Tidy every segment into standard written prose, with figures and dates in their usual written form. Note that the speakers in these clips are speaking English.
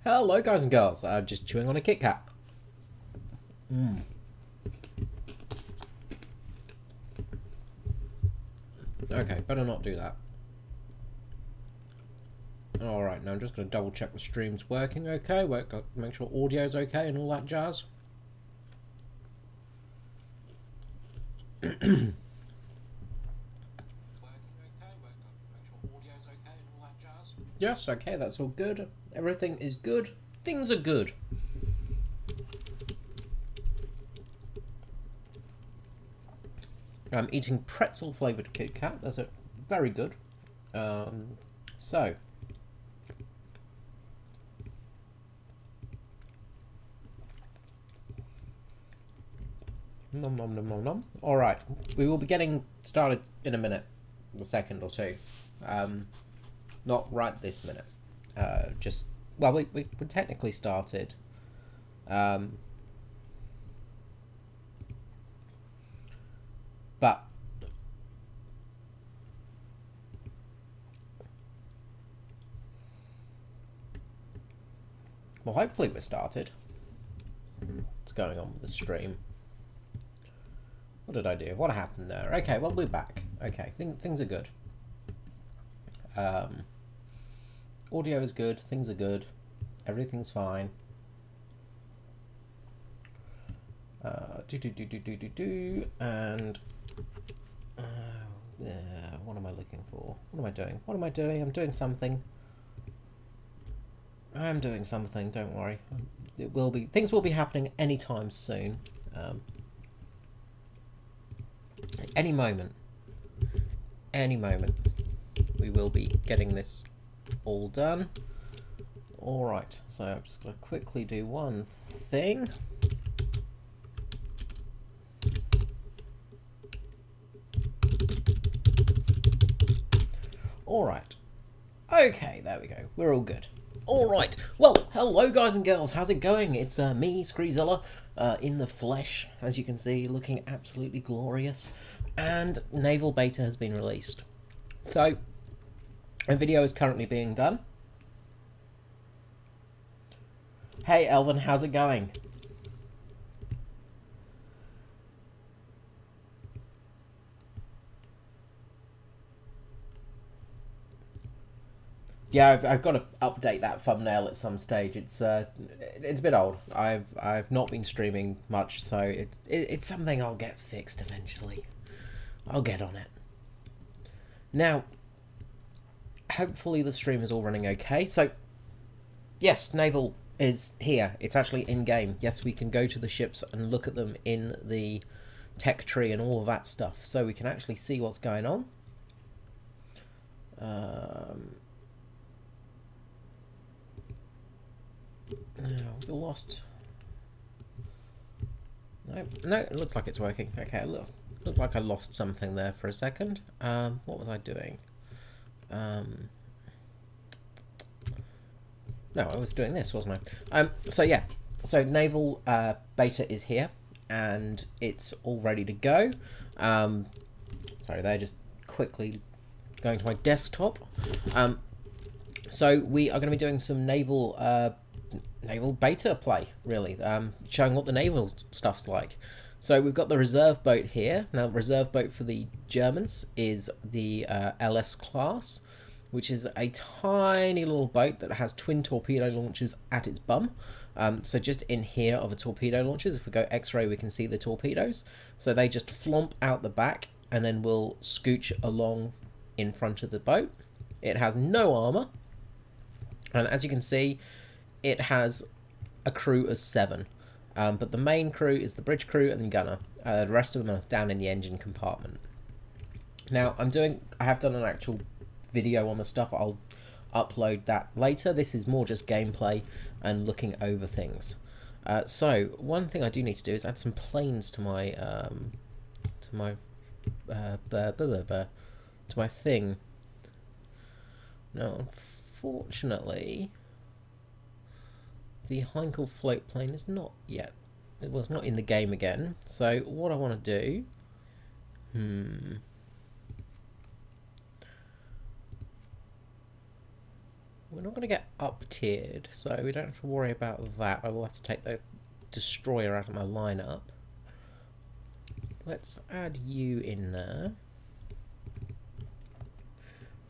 Hello guys and girls, I'm just chewing on a Kit Kat. Okay, better not do that. Alright, now I'm just going to double check the stream's working okay, make sure audio's okay and all that jazz. Yes, okay, that's all good. Everything is good. Things are good. I'm eating pretzel flavoured Kit Kat. That's it. Very good. So. Nom nom nom nom nom. Alright, we will be getting started in a minute. A second or two. Not right this minute. Well, we technically started. But well, hopefully we're started. What's going on with the stream? What did I do? What happened there? Okay, well, we're back. Okay, things are good. Audio is good. Things are good. Everything's fine. And what am I looking for? What am I doing? What am I doing? I'm doing something. I'm doing something. Don't worry. It will be. Things will be happening anytime soon. Any moment. Any moment. We will be getting this all done. All right. So I'm just going to quickly do one thing. Alright. Okay, there we go. We're all good. Alright. Well, hello guys and girls. How's it going? It's me, Skreezilla, in the flesh, as you can see, looking absolutely glorious. And Naval Beta has been released. So, a video is currently being done. Hey Elvin, how's it going? Yeah, I've got to update that thumbnail at some stage. It's a bit old. I've not been streaming much, so it's something I'll get fixed eventually. I'll get on it. Now, hopefully the stream is all running okay. So, yes, Naval is here. It's actually in game. Yes, we can go to the ships and look at them in the tech tree and all of that stuff, so we can actually see what's going on. No, we lost. No, it looks like it's working. Okay, looked like I lost something there for a second. What was I doing? No, I was doing this, wasn't I? So yeah, so Naval Beta is here, and it's all ready to go. Sorry, they're just quickly going to my desktop. So we are going to be doing some Naval Beta play, really, showing what the naval stuff's like. So we've got the reserve boat here. Now, reserve boat for the Germans is the LS class, which is a tiny little boat that has twin torpedo launchers at its bum. So just in here are the torpedo launchers. If we go X-ray, we can see the torpedoes. So they just flomp out the back and then will scooch along in front of the boat. It has no armour, and as you can see, it has a crew of 7, but the main crew is the bridge crew and the gunner. The rest of them are down in the engine compartment. Now, I have done an actual video on the stuff. I'll upload that later. This is more just gameplay and looking over things. So one thing I do need to do is add some planes to my thing. Now, unfortunately, the Heinkel float plane is not yet. It was not in the game again. So what I want to do, we're not going to get up-tiered, so we don't have to worry about that. I will have to take the destroyer out of my lineup. Let's add you in there.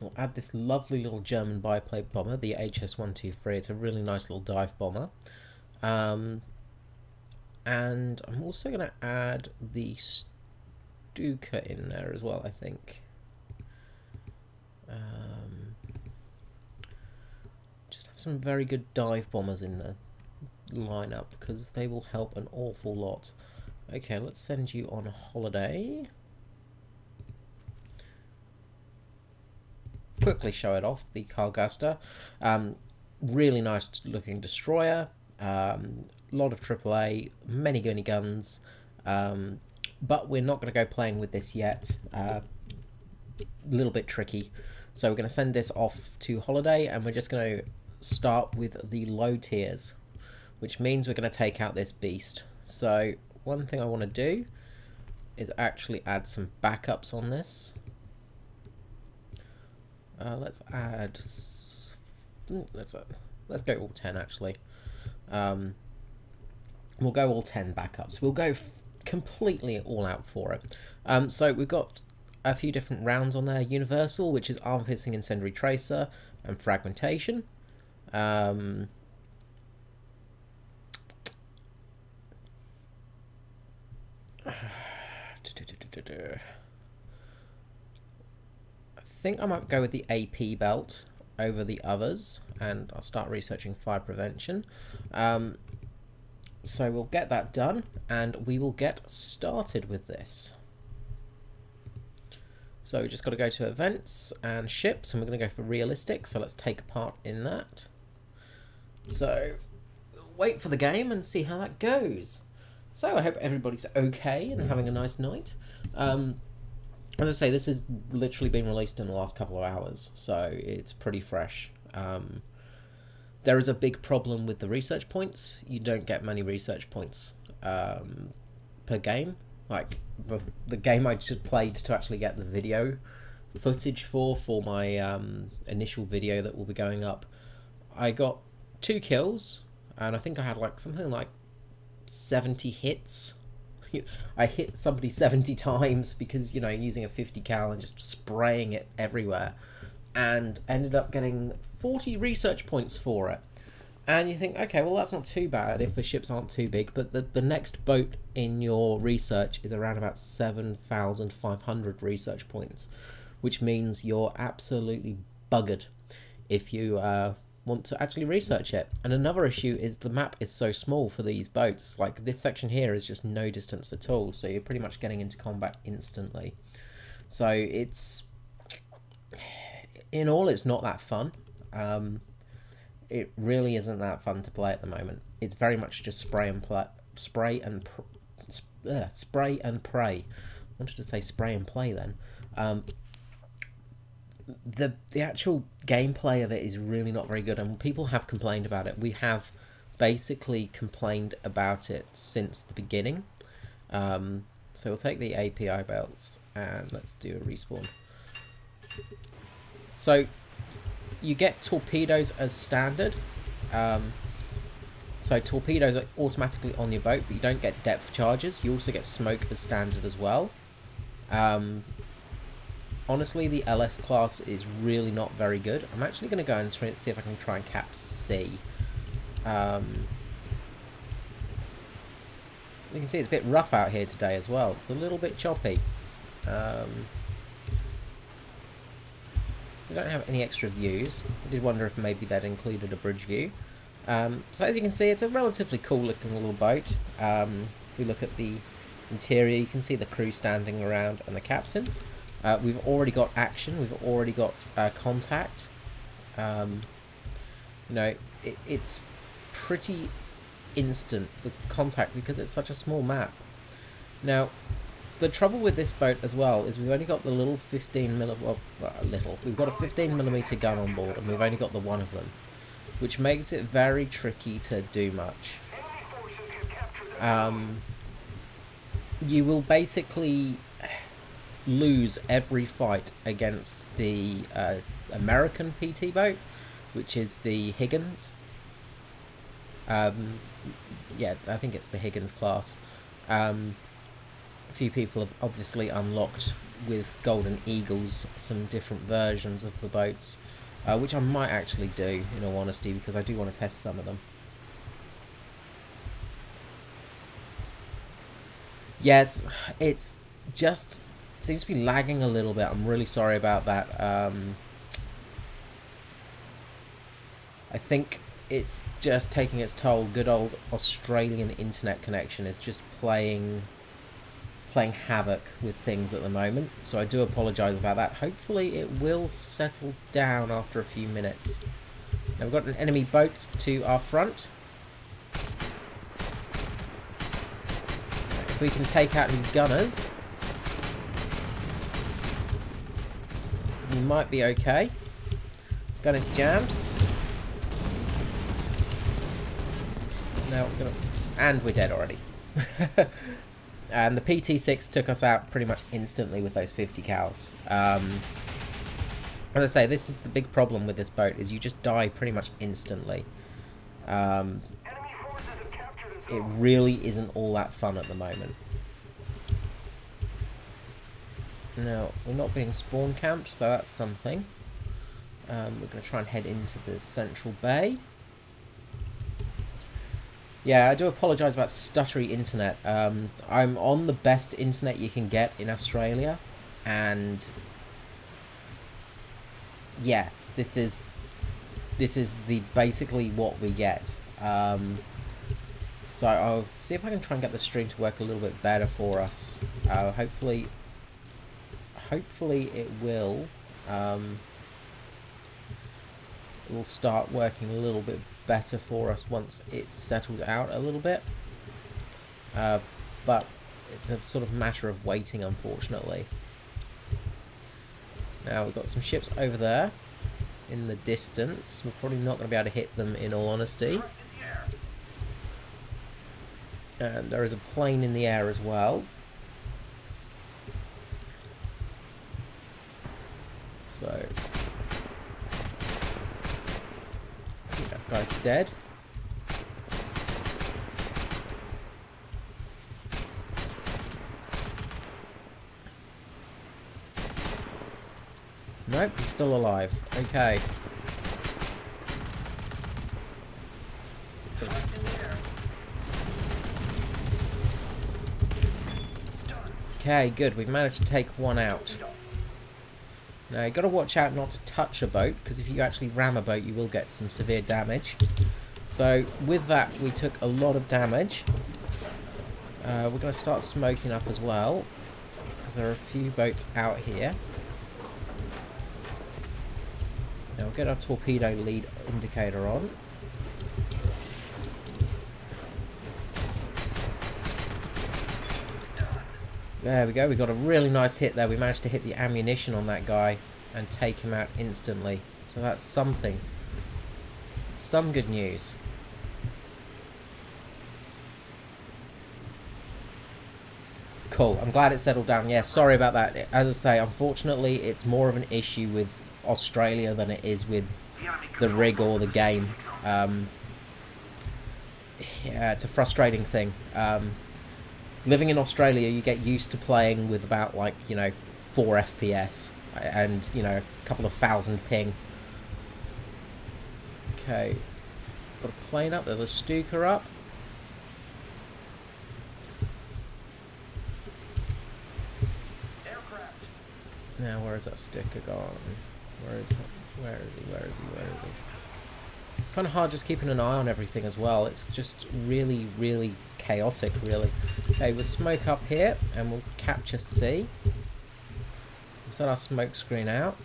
We'll add this lovely little German biplane bomber, the HS-123. It's a really nice little dive bomber. And I'm also going to add the Stuka in there as well, I think. Just have some very good dive bombers in the lineup because they will help an awful lot. Okay, let's send you on a holiday. Quickly show it off, the Carlgaster. Really nice looking destroyer. Lot of AAA, many gunny guns. But we're not going to go playing with this yet. A little bit tricky. So we're going to send this off to holiday, and we're just going to start with the low tiers, which means we're going to take out this beast. So one thing I want to do is actually add some backups on this. Let's add. Let's go all 10 actually. We'll go all 10 backups. We'll go completely all out for it. So we've got a few different rounds on there. Universal, which is arm-piercing incendiary tracer and fragmentation. I think I might go with the AP belt over the others, and I'll start researching fire prevention. So we'll get that done, and we will get started with this. So we just got to go to events and ships, and we're going to go for realistic, so let's take part in that. So we'll wait for the game and see how that goes. So I hope everybody's okay and having a nice night. As I say, this has literally been released in the last couple of hours, so it's pretty fresh. There is a big problem with the research points. You don't get many research points per game. Like the game I just played to actually get the video footage for my initial video that will be going up, I got 2 kills, and I think I had like something like 70 hits. I hit somebody 70 times because, you know, using a 50 cal and just spraying it everywhere, and ended up getting 40 research points for it. And you think, okay, well, that's not too bad if the ships aren't too big, but the next boat in your research is around about 7,500 research points, which means you're absolutely buggered if you want to actually research it. And another issue is the map is so small for these boats. Like, this section here is just no distance at all, so you're pretty much getting into combat instantly. So it's, in all, it's not that fun. It really isn't that fun to play at the moment. It's very much just spray and pray. I wanted to say spray and play then. The actual gameplay of it is really not very good, and people have complained about it. We have basically complained about it since the beginning. So we'll take the API belts and let's do a respawn. So you get torpedoes as standard. So torpedoes are automatically on your boat, but you don't get depth charges. You also get smoke as standard as well. Honestly, the LS class is really not very good. I'm actually going to go and see if I can try and cap C. You can see it's a bit rough out here today as well. It's a little bit choppy. We don't have any extra views. I did wonder if maybe they'd included a bridge view. So as you can see, it's a relatively cool looking little boat. If we look at the interior, you can see the crew standing around and the captain. We've already got action, we've already got contact. You know, it's pretty instant, the contact, because it's such a small map. Now, the trouble with this boat as well is we've only got the little 15mm, well, we've got a 15mm gun on board, and we've only got the one of them, which makes it very tricky to do much. You will basically lose every fight against the American PT boat, which is the Higgins. Yeah, I think it's the Higgins class. A few people have obviously unlocked with Golden Eagles some different versions of the boats, which I might actually do, in all honesty, because I do want to test some of them. Yes, it's just seems to be lagging a little bit. I'm really sorry about that. I think it's just taking its toll. Good old Australian internet connection is just playing havoc with things at the moment, so I do apologise about that. Hopefully it will settle down after a few minutes. Now we've got an enemy boat to our front. If we can take out his gunners, we might be okay. Gun is jammed. No, and we're dead already. And the PT6 took us out pretty much instantly with those 50 cals. As I say, this is the big problem with this boat, is you just die pretty much instantly. It really isn't all that fun at the moment. Now, we're not being spawn camped, so that's something. We're going to try and head into the central bay. Yeah, I do apologise about stuttery internet. I'm on the best internet you can get in Australia, and yeah, this is the basically what we get. So I'll see if I can try and get the stream to work a little bit better for us. Hopefully it will. It will start working a little bit better for us once it's settled out a little bit. But it's a sort of matter of waiting, unfortunately. Now we've got some ships over there in the distance. We're probably not going to be able to hit them, in all honesty. And there is a plane in the air as well. So I think that guy's dead. Nope, he's still alive. Okay. Okay, good. We've managed to take one out. Now, you've got to watch out not to touch a boat, because if you actually ram a boat, you will get some severe damage. So, with that, we took a lot of damage. We're going to start smoking up as well, because there are a few boats out here. Now, we'll get our torpedo lead indicator on. There we go, we got a really nice hit there. We managed to hit the ammunition on that guy and take him out instantly. So that's something. Some good news. Cool, I'm glad it settled down. Yeah, sorry about that. As I say, unfortunately, it's more of an issue with Australia than it is with the rig or the game. Yeah, it's a frustrating thing. Living in Australia, you get used to playing with about, like, 4 FPS and, a couple of thousand ping. Okay, got a plane up, there's a Stuka up. Now, where is that Stuka gone? Where is he? It's kind of hard just keeping an eye on everything as well. It's just really, really chaotic, really. Okay, we'll smoke up here, and we'll capture C. We'll set our smoke screen out,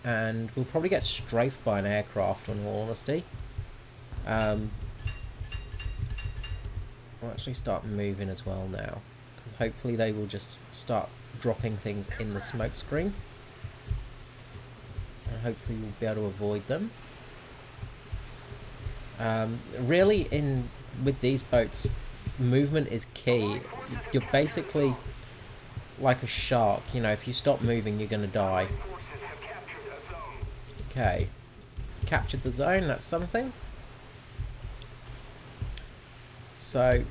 and we'll probably get strafed by an aircraft, in all honesty. We'll actually start moving as well now, because hopefully they will just start dropping things in the smoke screen. And hopefully we'll be able to avoid them. Really, with these boats, movement is key. You're basically like a shark. If you stop moving, you're going to die. Okay. captured the zone. That's something. So,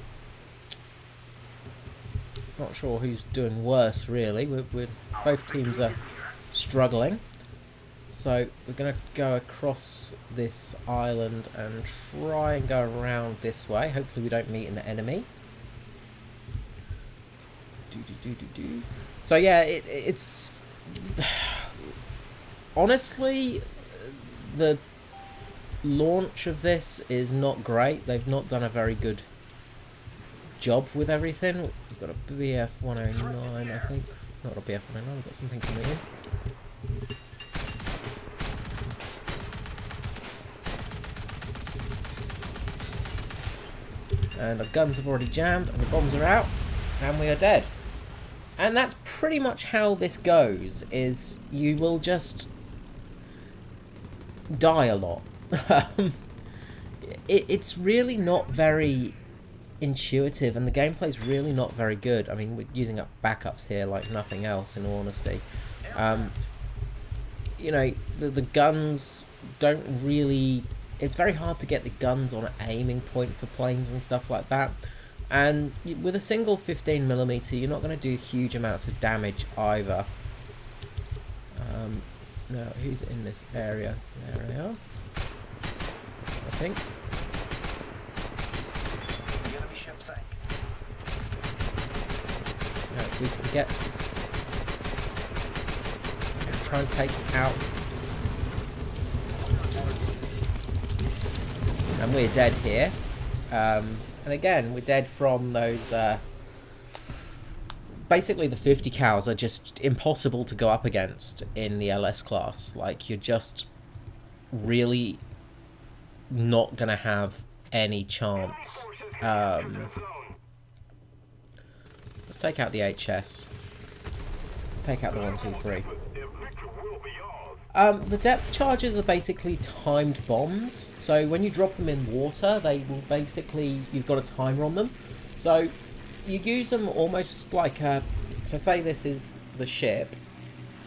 not sure who's doing worse, really. Both teams are struggling. So, we're going to go across this island and try and go around this way. Hopefully we don't meet an enemy. So, yeah, it's... Honestly, the launch of this is not great. They've not done a very good job with everything. We've got a BF 109, I think. Not a BF 109, we've got something coming in. And our guns have already jammed, and the bombs are out, and we are dead. And that's pretty much how this goes, is you will just die a lot. It's really not very intuitive, and the gameplay's really not very good. I mean, we're using up backups here like nothing else, in all honesty. You know, the guns don't really... It's very hard to get the guns on an aiming point for planes and stuff like that. And with a single 15mm, you're not going to do huge amounts of damage either. Now, who's in this area? There they are, I think. Now, if we can get... try and take it out. And we're dead here. And again, we're dead from those... basically, the 50 cals are just impossible to go up against in the LS class. Like, you're just really not going to have any chance. Let's take out the HS. Let's take out the 123. The depth charges are basically timed bombs. So when you drop them in water, they will basically... You've got a timer on them. So you use them almost like a... So say this is the ship,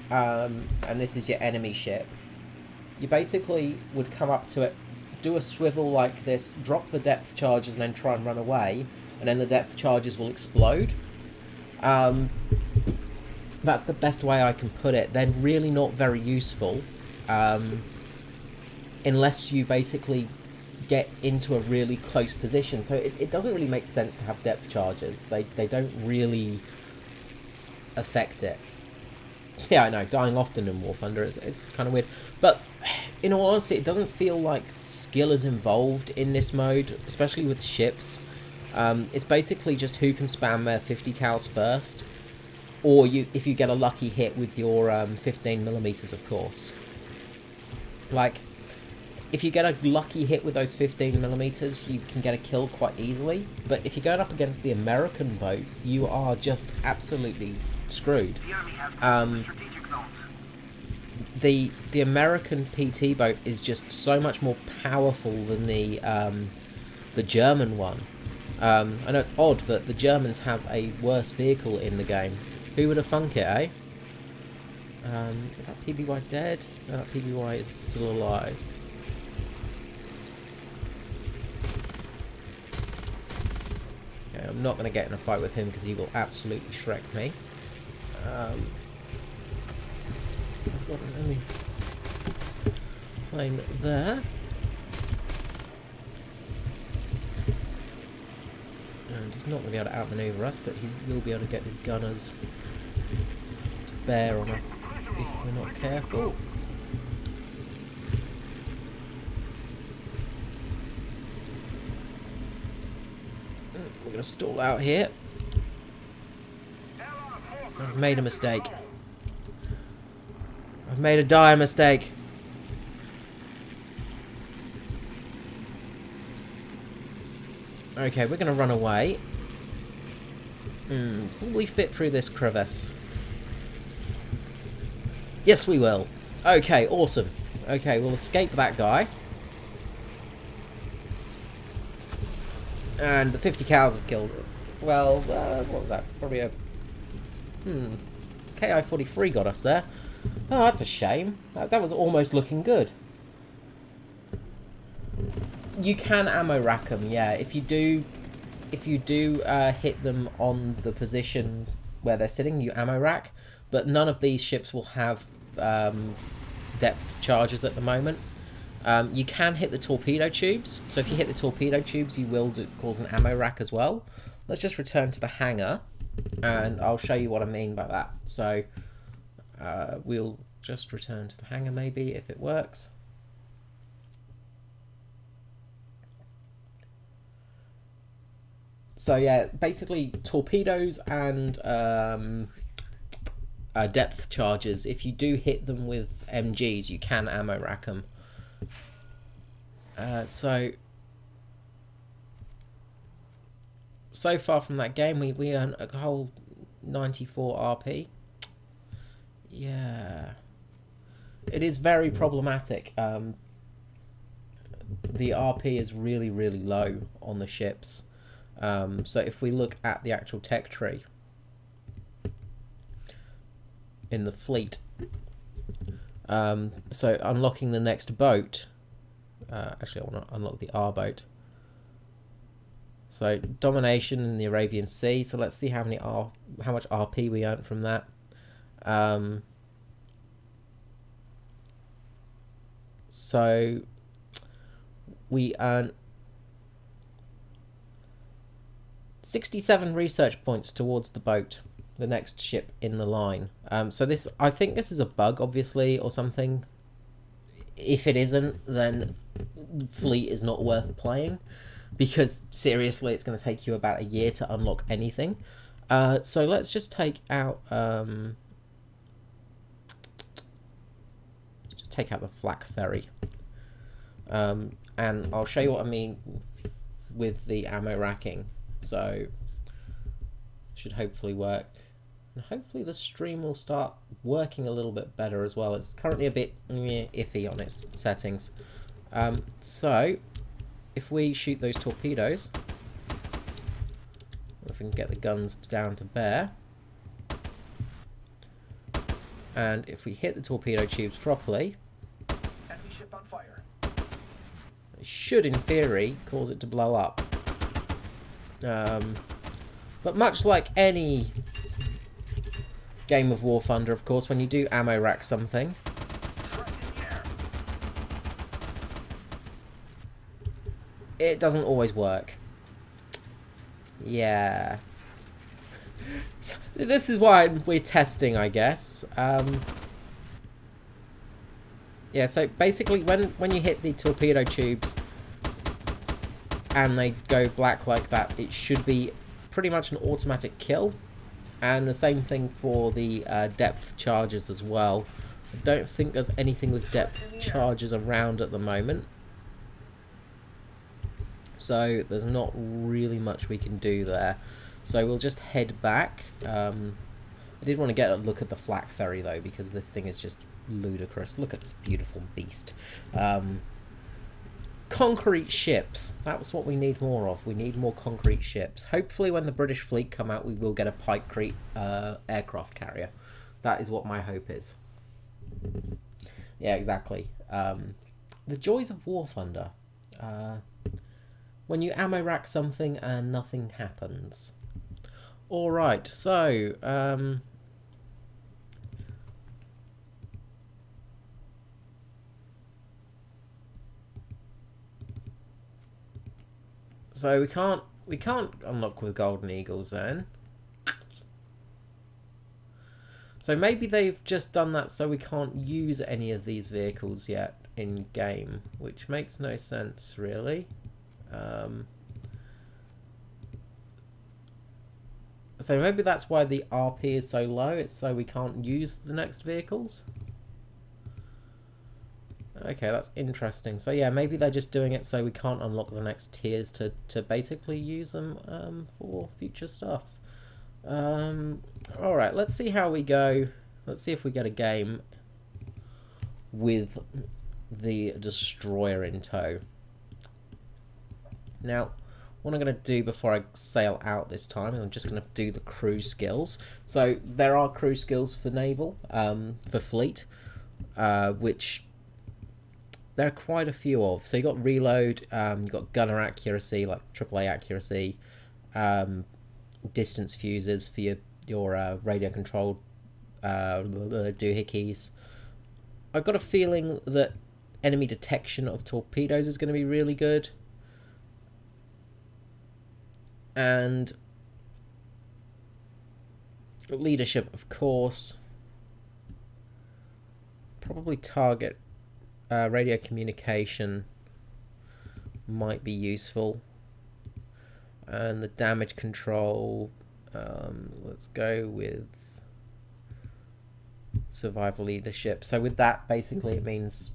and this is your enemy ship. You basically would come up to it, do a swivel like this, drop the depth charges, and then try and run away. And then the depth charges will explode. That's the best way I can put it. They're really not very useful, unless you basically get into a really close position. So it doesn't really make sense to have depth charges. They don't really affect it. Yeah, I know, dying often in War Thunder it's kind of weird. But in all honesty, it doesn't feel like skill is involved in this mode, especially with ships. It's basically just who can spam their 50 cals first. Or if you get a lucky hit with your 15mm, of course. Like, if you get a lucky hit with those 15mm, you can get a kill quite easily. But if you're going up against the American boat, you are just absolutely screwed. The American PT boat is just so much more powerful than the German one. I know it's odd that the Germans have a worse vehicle in the game. Who would have thunk it, eh? Is that PBY dead? No, that PBY is still alive. Okay, I'm not going to get in a fight with him because he will absolutely Shrek me. I've got an enemy plane there. And he's not going to be able to outmaneuver us, but he will be able to get his gunners to bear on us if we're not careful. We're going to stall out here. I've made a mistake. I've made a dire mistake. Okay, we're going to run away. Will we fit through this crevice? Yes, we will. Okay, awesome. Okay, we'll escape that guy. And the 50 cows have killed him. Well, what was that? Probably a... KI-43 got us there. Oh, that's a shame. That was almost looking good. You can ammo rack them, yeah. If you do hit them on the position where they're sitting, you ammo rack. But none of these ships will have depth charges at the moment. You can hit the torpedo tubes. So if you hit the torpedo tubes, you will cause an ammo rack as well. Let's just return to the hangar, and I'll show you what I mean by that. So we'll just return to the hangar maybe, if it works. So yeah, basically torpedoes and depth charges, if you do hit them with MGs, you can ammo rack them. So far from that game, we earn a whole 94 RP. Yeah. It is very problematic. The RP is really, really low on the ships. So if we look at the actual tech tree in the fleet, so unlocking the next boat, actually I want to unlock the R boat. So domination in the Arabian Sea. So let's see how much RP we earned from that. So we earn 67 research points towards the boat, the next ship in the line. So this, I think this is a bug, obviously, or something. If it isn't, then fleet is not worth playing, because seriously, it's going to take you about a year to unlock anything. So let's just take out the flak ferry, and I'll show you what I mean with the ammo racking. So should hopefully work, and hopefully the stream will start working a little bit better as well. It's currently a bit iffy on its settings. So if we shoot those torpedoes, if we can get the guns down to bear, and if we hit the torpedo tubes properly, enemy ship on fire, it should in theory cause it to blow up. But much like any game of War Thunder, of course, when you do ammo rack something, it doesn't always work. Yeah. This is why we're testing, I guess. Yeah, so basically when you hit the torpedo tubes and they go black like that, it should be pretty much an automatic kill. And the same thing for the depth charges as well. I don't think there's anything with depth charges around at the moment, so there's not really much we can do there. So we'll just head back. I did want to get a look at the flak ferry though, because this thing is just ludicrous. Look at this beautiful beast. Concrete ships. That's what we need more of. We need more concrete ships. Hopefully when the British fleet come out, we will get a Pikecrete aircraft carrier. That is what my hope is. Yeah, exactly. The joys of War Thunder. When you ammo rack something and nothing happens. Alright, so we can't unlock with Golden Eagles then. So maybe they've just done that so we can't use any of these vehicles yet in game, which makes no sense really. So maybe that's why the RP is so low, it's so we can't use the next vehicles. Okay, that's interesting. So yeah, maybe they're just doing it so we can't unlock the next tiers to basically use them for future stuff. Alright, let's see how we go. Let's see if we get a game with the destroyer in tow. Now, what I'm going to do before I sail out this time, I'm just going to do the crew skills. So there are crew skills for naval, for fleet, which there are quite a few of. So you got reload, you got gunner accuracy, like AAA accuracy, distance fuses for your radio controlled doohickeys. I've got a feeling that enemy detection of torpedoes is going to be really good. And leadership, of course. Probably target radio communication might be useful. And the damage control, let's go with survival leadership. So with that, basically it means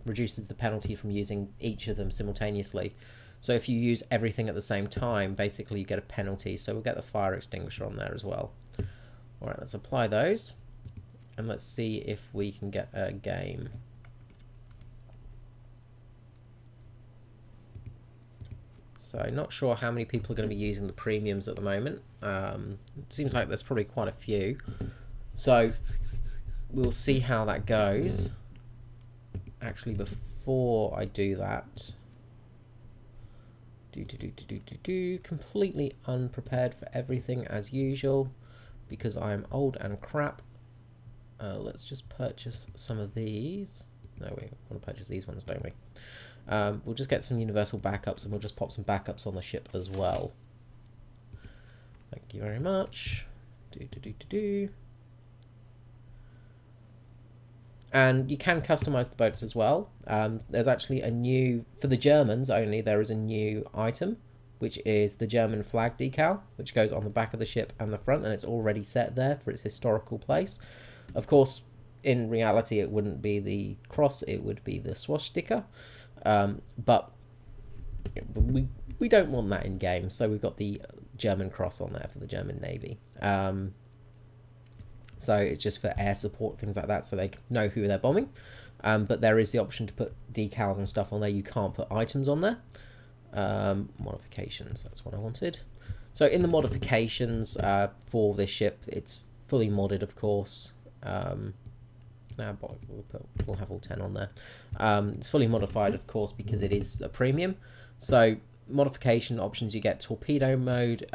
reduces the penalty from using each of them simultaneously. So if you use everything at the same time, basically you get a penalty. So we'll get the fire extinguisher on there as well. All right, let's apply those. And let's see if we can get a game. So not sure how many people are going to be using the premiums at the moment. It seems like there's probably quite a few. So we'll see how that goes. Actually, before I do that, completely unprepared for everything as usual because I'm old and crap. Let's just purchase some of these. No, we want to purchase these ones, don't we? We'll just get some universal backups and we'll just pop some backups on the ship as well. Thank you very much. And you can customize the boats as well. There's actually a new, for the Germans only, there is a new item, which is the German flag decal, which goes on the back of the ship and the front, and it's already set there for its historical place. Of course, in reality, it wouldn't be the cross, it would be the swastika. But we don't want that in game, so we've got the German cross on there for the German Navy. So it's just for air support, things like that, so they know who they're bombing. But there is the option to put decals and stuff on there. You can't put items on there. Modifications, that's what I wanted. So in the modifications for this ship, it's fully modded, of course. We'll have all 10 on there. It's fully modified, of course, because it is a premium. So modification options, you get torpedo mode,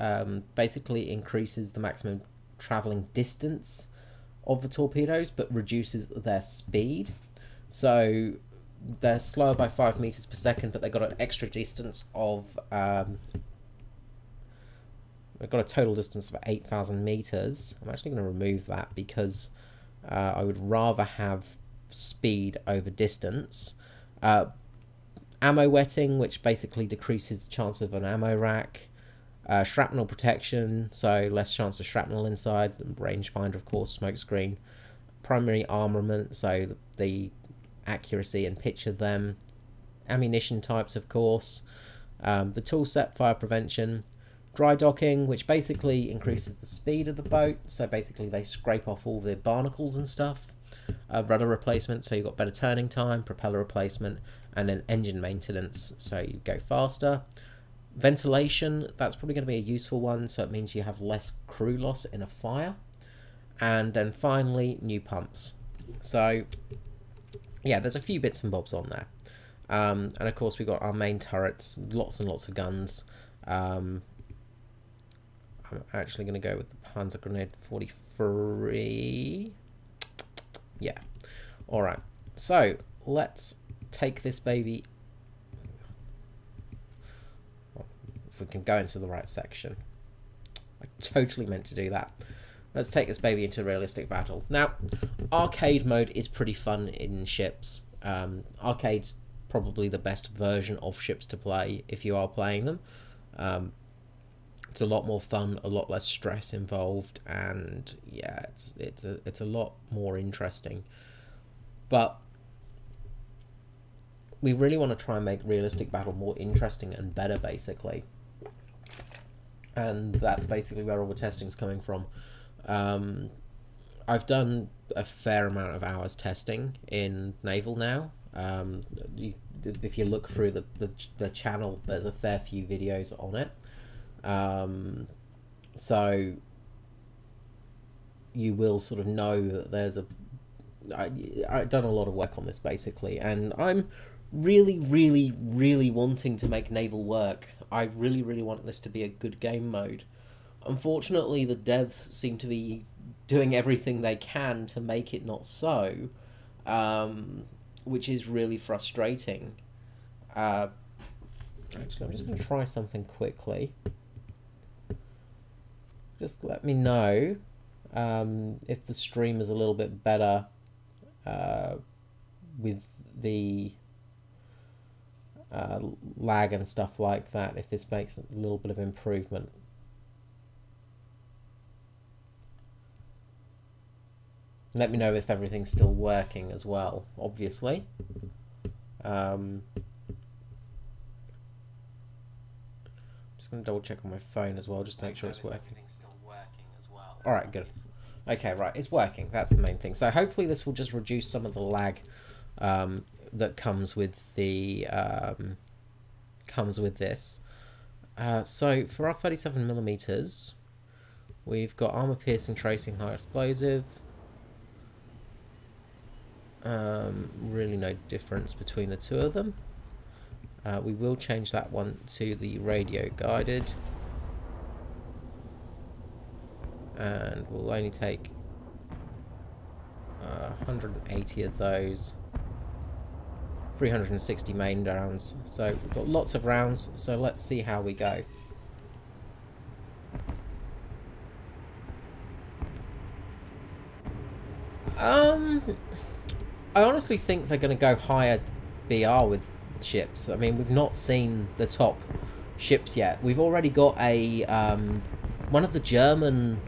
basically increases the maximum traveling distance of the torpedoes but reduces their speed. So they're slower by 5 meters per second, but they've got an extra distance of they've got a total distance of 8,000 meters. I'm actually going to remove that because I would rather have speed over distance. Ammo wetting, which basically decreases the chance of an ammo rack. Shrapnel protection, so less chance of shrapnel inside. Rangefinder, of course, smokescreen. Primary armament, so the accuracy and pitch of them. Ammunition types, of course. The tool set, fire prevention. Dry docking, which basically increases the speed of the boat, so basically they scrape off all the barnacles and stuff. Rudder replacement, so you've got better turning time. Propeller replacement, and then engine maintenance, so you go faster. Ventilation, that's probably going to be a useful one, so it means you have less crew loss in a fire. And then finally, new pumps. So yeah, there's a few bits and bobs on there. And of course we've got our main turrets, lots and lots of guns. I'm actually going to go with the Panzer Grenade 43. Yeah. Alright, so let's take this baby. If we can go into the right section. I totally meant to do that. Let's take this baby into realistic battle. Now, arcade mode is pretty fun in ships. Arcade's probably the best version of ships to play if you are playing them. It's a lot more fun, a lot less stress involved, and yeah, it's a lot more interesting. But we really want to try and make realistic battle more interesting and better, basically. And that's basically where all the testing is coming from. I've done a fair amount of hours testing in Naval now. If you look through the channel, there's a fair few videos on it. So you will sort of know that there's I've done a lot of work on this, basically, and I'm really, really, really wanting to make naval work. I really, really want this to be a good game mode. Unfortunately, the devs seem to be doing everything they can to make it not so, which is really frustrating. Actually, I'm just going to try something quickly. Just let me know if the stream is a little bit better with the lag and stuff like that, if this makes a little bit of improvement. Let me know if everything's still working as well, obviously. Just going to double check on my phone as well, just to make sure it's working. Alright, good. Okay, right, it's working. That's the main thing. So hopefully this will just reduce some of the lag that comes with the this. So for our 37mm, we've got armor piercing, tracing, high explosive. Really no difference between the two of them. We will change that one to the radio guided, and we'll only take 180 of those, 360 main rounds. So we've got lots of rounds, so let's see how we go. I honestly think they're going to go higher BR with ships. I mean, we've not seen the top ships yet. We've already got a one of the German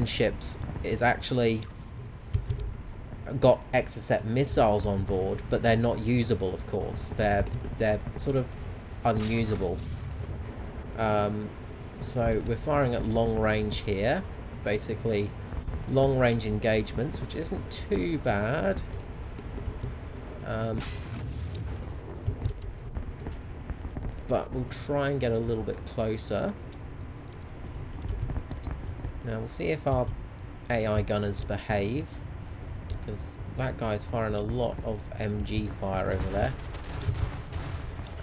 ships is actually got Exocet missiles on board, but they're not usable, of course. They're sort of unusable. So we're firing at long range here, basically long range engagements, which isn't too bad. But we'll try and get a little bit closer. Now we'll see if our AI gunners behave, because that guy's firing a lot of MG fire over there.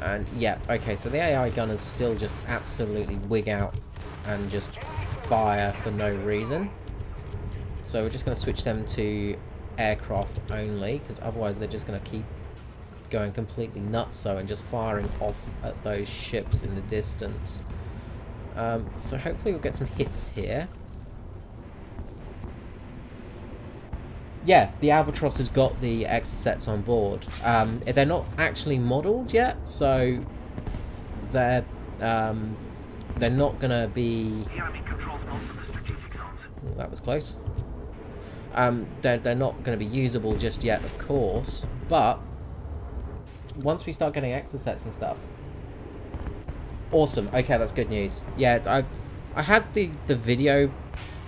And yeah, okay, so the AI gunners still just absolutely wig out and just fire for no reason. So we're just going to switch them to aircraft only, because otherwise they're just going to keep going completely nutso and just firing off at those ships in the distance. So hopefully we'll get some hits here. Yeah, the Albatross has got the Exocets on board. They're not actually modelled yet, so they're not going to be... Oh, that was close. They're not going to be usable just yet, of course, but once we start getting Exocets and stuff... Awesome. Okay, that's good news. Yeah, I had the video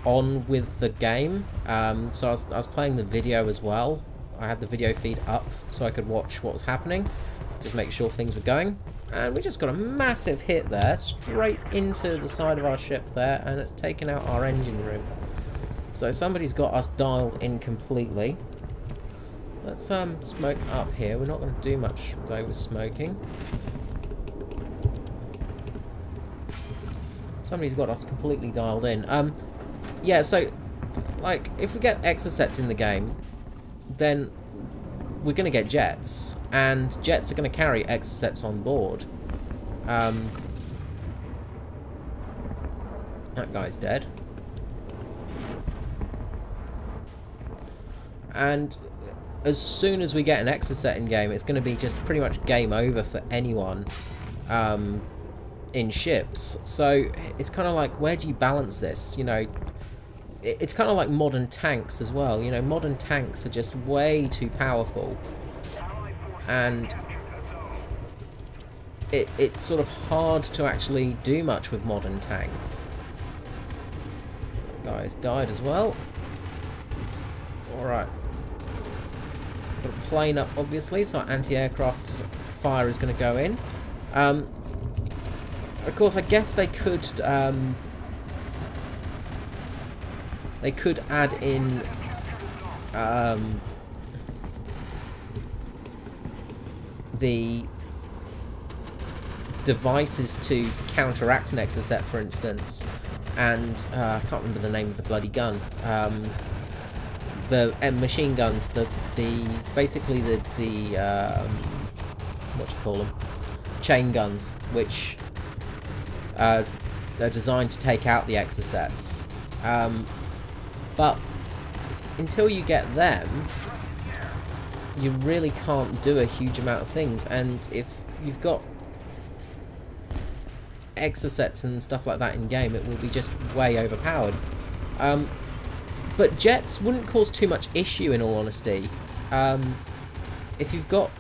on with the game, so I was playing the video as well. I had the video feed up so I could watch what was happening, just make sure things were going, and we just got a massive hit there straight into the side of our ship there, and it's taken out our engine room. So somebody's got us dialed in completely. Let's smoke up here. We're not going to do much though with smoking. Somebody's got us completely dialed in. Yeah, so, like, if we get Exocets in the game, then we're going to get jets, and jets are going to carry Exocets on board. That guy's dead. And as soon as we get an Exocet in game, it's going to be just pretty much game over for anyone in ships. So it's kind of like, where do you balance this? You know, it's kind of like modern tanks as well. You know, modern tanks are just way too powerful, and it's sort of hard to actually do much with modern tanks. Guys died as well. Alright. Got a plane up, obviously, so anti-aircraft fire is going to go in. Of course, I guess they could They could add in the devices to counteract an exocet, for instance, and I can't remember the name of the bloody gun. The machine guns, basically the what do you call them? Chain guns, which are designed to take out the exocets. But until you get them, you really can't do a huge amount of things. And if you've got exocets and stuff like that in game, it will be just way overpowered. But jets wouldn't cause too much issue, in all honesty. If you've got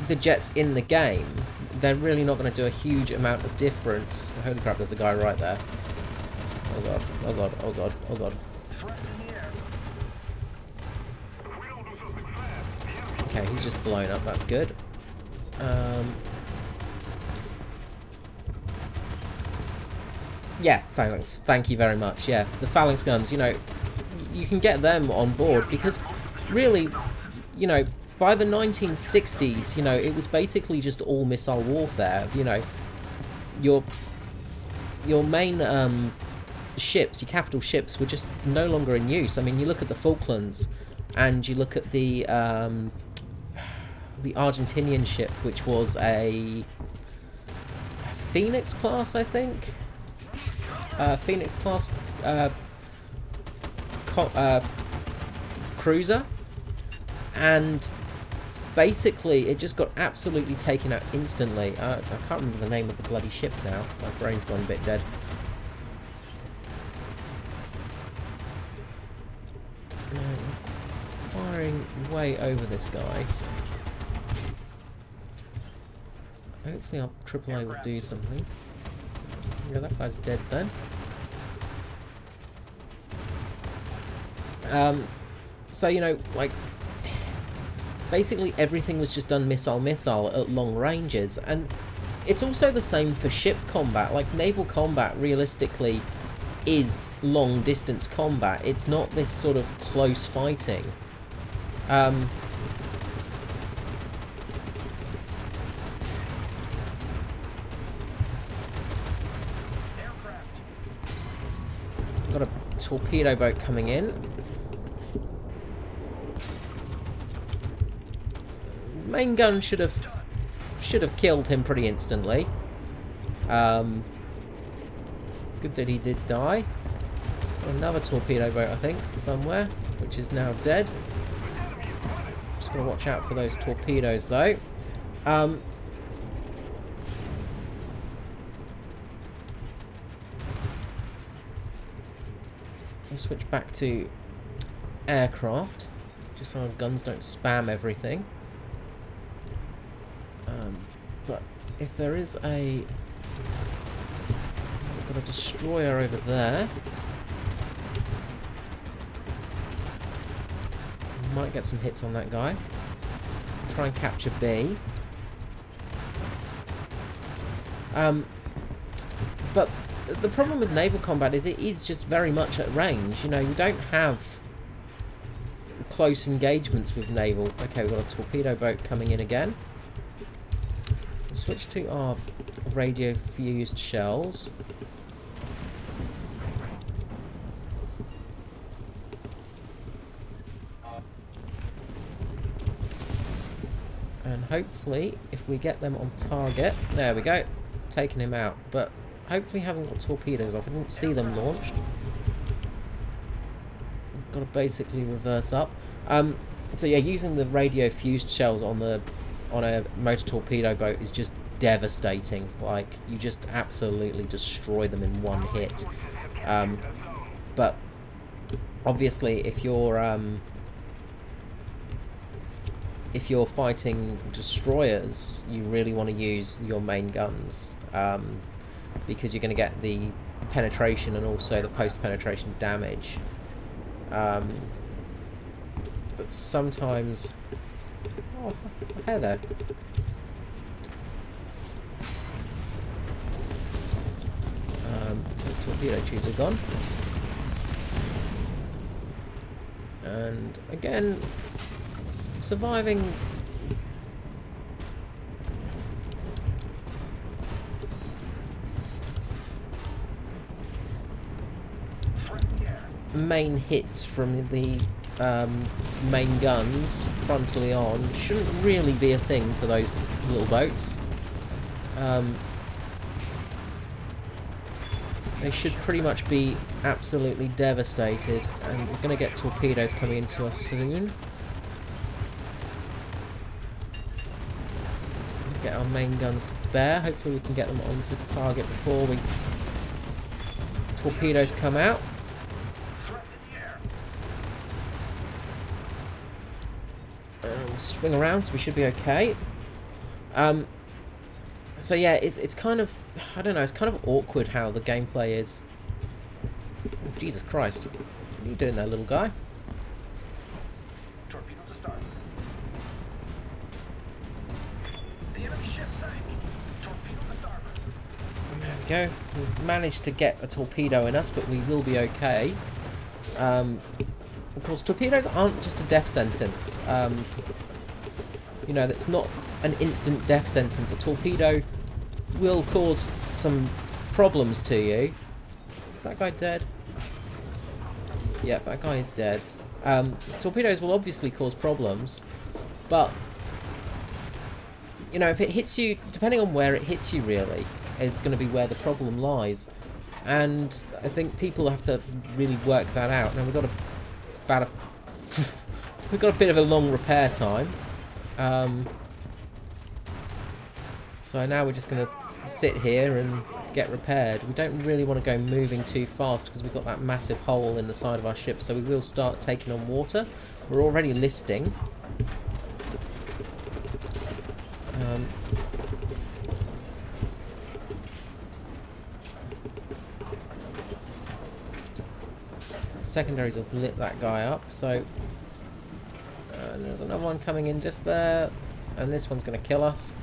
the jets in the game, they're really not going to do a huge amount of difference. Holy crap, there's a guy right there. Oh god, oh god, oh god, oh god. Okay, he's just blown up, that's good. Yeah, phalanx. Thank you very much. Yeah, the phalanx guns, you know, you can get them on board because really, you know, by the 1960s, you know, it was basically just all missile warfare. You know, your main ships, your capital ships, were just no longer in use. I mean, you look at the Falklands, and you look at the Argentinian ship, which was a Phoenix class, I think. Phoenix class cruiser, and basically it just got absolutely taken out instantly. I can't remember the name of the bloody ship now. My brain's gone a bit dead. Firing way over this guy. Hopefully our AAA will do something. Yeah, that guy's dead then. So, you know, like, basically everything was just done missile at long ranges, and it's also the same for ship combat. Like, naval combat realistically is long distance combat. It's not this sort of close fighting. Got a torpedo boat coming in. Main gun should have killed him pretty instantly. Good that he did die. Another torpedo boat, I think, somewhere, which is now dead. Just gotta watch out for those torpedoes, though. I'll switch back to aircraft, just so our guns don't spam everything. But if there is we've got a destroyer over there. Might get some hits on that guy. Try and capture B. But the problem with naval combat is it is just very much at range. You know, you don't have close engagements with naval. Okay, we've got a torpedo boat coming in again. We'll switch to our radio fused shells. And hopefully, if we get them on target, there we go, taking him out. But hopefully he hasn't got torpedoes off. I didn't see them launched. We've got to basically reverse up. So yeah, using the radio fused shells on a motor torpedo boat is just devastating. Like, you just absolutely destroy them in one hit. But obviously, if you're fighting destroyers, you really want to use your main guns, because you're going to get the penetration and also the post-penetration damage. But sometimes... Oh, hey there. So torpedo tubes are gone. And again, surviving. Main hits from the main guns frontally on shouldn't really be a thing for those little boats. They should pretty much be absolutely devastated, and we're going to get torpedoes coming into us soon. Get our main guns to bear. Hopefully we can get them onto the target before we torpedoes come out. We'll swing around, so we should be okay. So yeah, it's kind of, I don't know, it's kind of awkward how the gameplay is. Oh, Jesus Christ. What are you doing there, little guy? Torpedo to start. The enemy ship sank. Torpedo to start. There we go. We've managed to get a torpedo in us, but we will be okay. Of course, torpedoes aren't just a death sentence. You know, that's not an instant death sentence. A torpedo will cause some problems to you. Is that guy dead? Yeah, that guy is dead. Torpedoes will obviously cause problems, but you know, if it hits you, depending on where it hits you, really, is going to be where the problem lies. And I think people have to really work that out. Now we've got we've got a bit of a long repair time. So now we're just going to sit here and get repaired. We don't really want to go moving too fast because we've got that massive hole in the side of our ship, so we will start taking on water. We're already listing. Secondaries have lit that guy up, so there's another one coming in just there, and this one's going to kill us.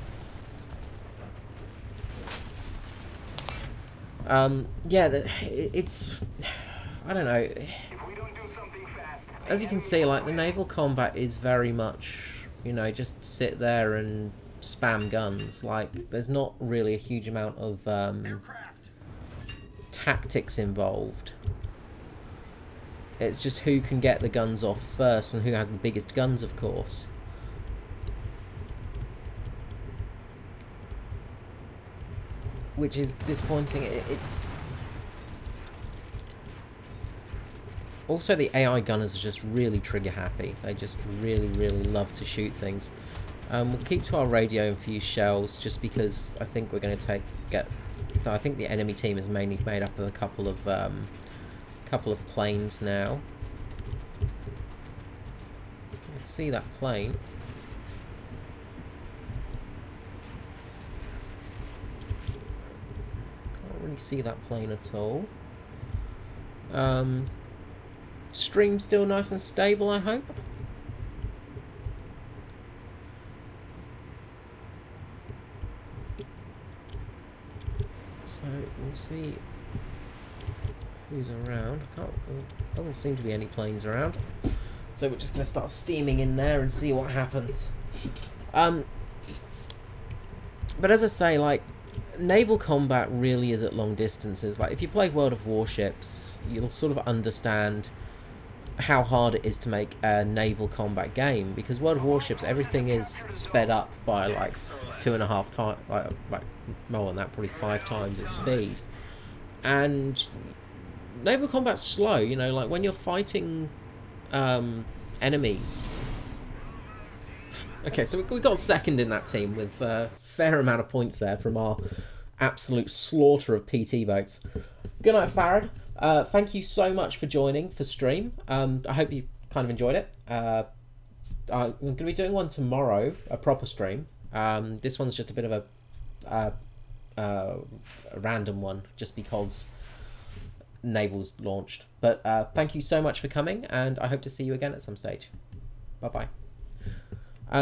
Yeah, it's, I don't know, as you can see, like, the naval combat is very much, you know, just sit there and spam guns. Like, there's not really a huge amount of tactics involved. It's just who can get the guns off first and who has the biggest guns, of course. Which is disappointing. It's also, the AI gunners are just really trigger happy. They just really, really love to shoot things. We'll keep to our radio infused shells just because I think we're going to I think the enemy team is mainly made up of a couple of planes now. Let's see that plane. Can't really see that plane at all. Stream still nice and stable, I hope. So we'll see who's around. Doesn't seem to be any planes around. So we're just going to start steaming in there and see what happens. But as I say, like, naval combat really is at long distances. Like, if you play World of Warships, you'll sort of understand how hard it is to make a naval combat game, because World of Warships, everything is sped up by like 2.5 times, like more than that, probably 5 times its speed. And naval combat's slow, you know, like when you're fighting enemies. Okay, so we got second in that team with a fair amount of points there from our absolute slaughter of PT boats. Good night, Farad. Thank you so much for joining for stream. I hope you kind of enjoyed it. I'm going to be doing one tomorrow, a proper stream. This one's just a bit of a random one, just because Naval's launched. But thank you so much for coming, and I hope to see you again at some stage. Bye-bye.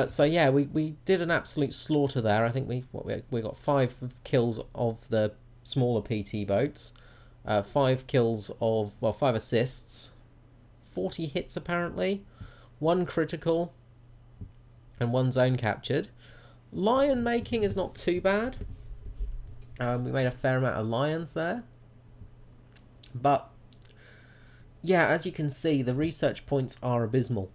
So yeah, we did an absolute slaughter there. I think we got 5 kills of the smaller PT boats. 5 kills of, well, 5 assists, 40 hits apparently, 1 critical, and 1 zone captured. Lion making is not too bad. We made a fair amount of lions there. But, yeah, as you can see, the research points are abysmal.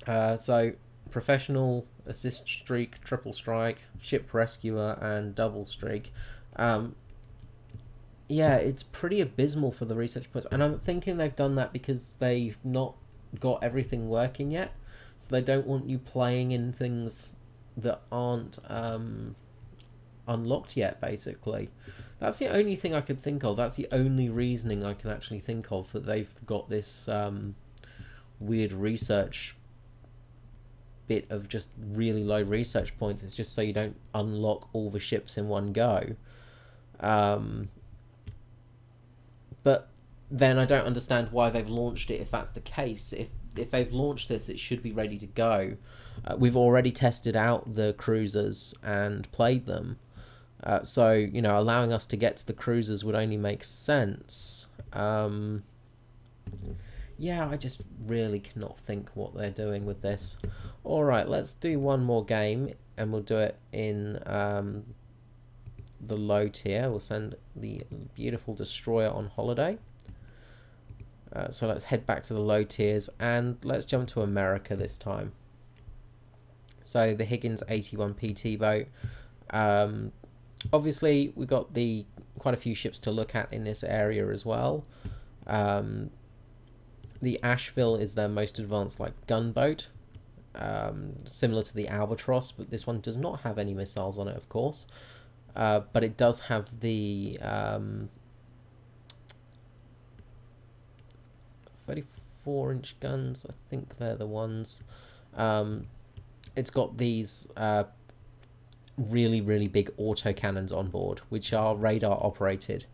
So, professional, assist streak, triple strike, ship rescuer, and double streak. Yeah, it's pretty abysmal for the research points. And I'm thinking they've done that because they've not got everything working yet. So they don't want you playing in things that aren't unlocked yet, basically. That's the only thing I could think of. That's the only reasoning I can actually think of, that they've got this weird research bit of just really low research points. It's just so you don't unlock all the ships in one go. But then I don't understand why they've launched it if that's the case. If they've launched this, it should be ready to go. We've already tested out the cruisers and played them. So, you know, allowing us to get to the cruisers would only make sense. Yeah, I just really cannot think what they're doing with this. Alright, let's do one more game, and we'll do it in the low tier. We'll send the beautiful destroyer on holiday. So let's head back to the low tiers, and let's jump to America this time. So the Higgins 81 PT boat. Obviously, we got quite a few ships to look at in this area as well. The Asheville is their most advanced gunboat, similar to the Albatross, but this one does not have any missiles on it, of course. But it does have the 34-inch guns. I think they're the ones. It's got these really, really big autocannons on board, which are radar operated.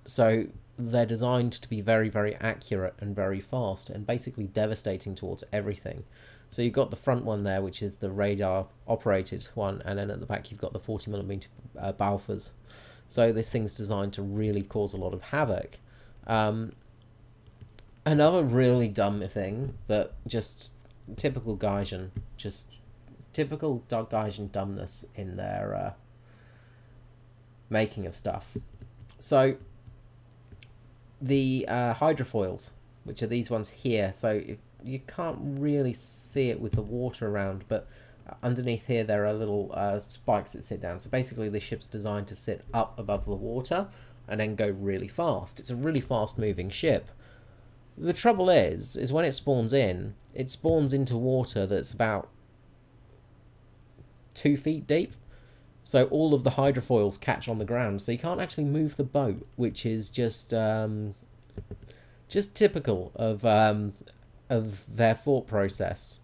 So they're designed to be very, very accurate and very fast, and basically devastating towards everything. So you've got the front one there, which is the radar operated one, and then at the back you've got the 40mm Balfours. So this thing's designed to really cause a lot of havoc. Another really dumb thing that just typical Gaijin, just typical Gaijin dumbness in their making of stuff. So the hydrofoils, which are these ones here, so if you can't really see it with the water around, but underneath here there are little spikes that sit down. So basically the ship's designed to sit up above the water and then go really fast. It's a really fast moving ship. The trouble is when it spawns into water that's about 2 feet deep. So all of the hydrofoils catch on the ground, so you can't actually move the boat, which is just typical of their thought process.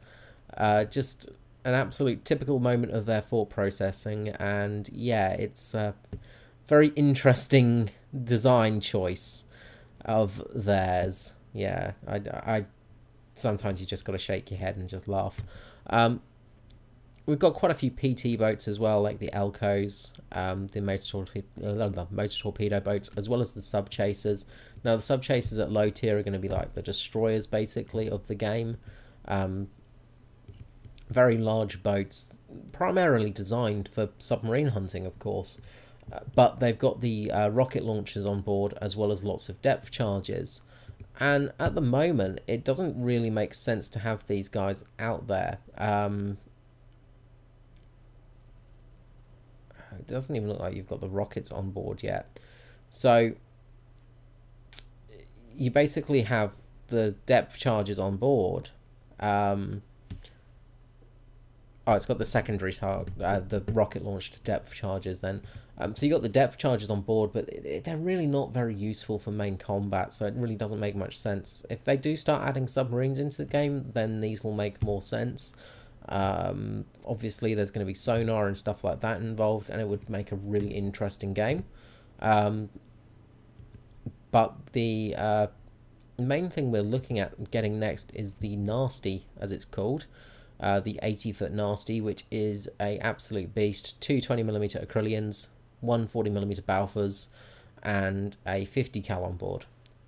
Just an absolute typical moment of their thought processing, and yeah, it's a very interesting design choice of theirs. Yeah, I sometimes you just got to shake your head and just laugh. We've got quite a few PT boats as well, like the Elcos, the motor torpedo boats, as well as the sub chasers. Now the sub chasers at low tier are going to be like the destroyers basically of the game. Very large boats, primarily designed for submarine hunting, of course. But they've got the rocket launchers on board, as well as lots of depth charges. And at the moment, it doesn't really make sense to have these guys out there. It doesn't even look like you've got the rockets on board yet. So you basically have the depth charges on board. Oh, it's got the secondary the rocket launched depth charges then. So you got the depth charges on board, but they're really not very useful for main combat, so it really doesn't make much sense. If they do start adding submarines into the game, then these will make more sense. Obviously there's going to be sonar and stuff like that involved, and it would make a really interesting game. But the main thing we're looking at getting next is the Nasty, as it's called. The 80-foot Nasty, which is a absolute beast. 2 20mm Acrylians, 1 40mm Balfours, and a 50 cal on board.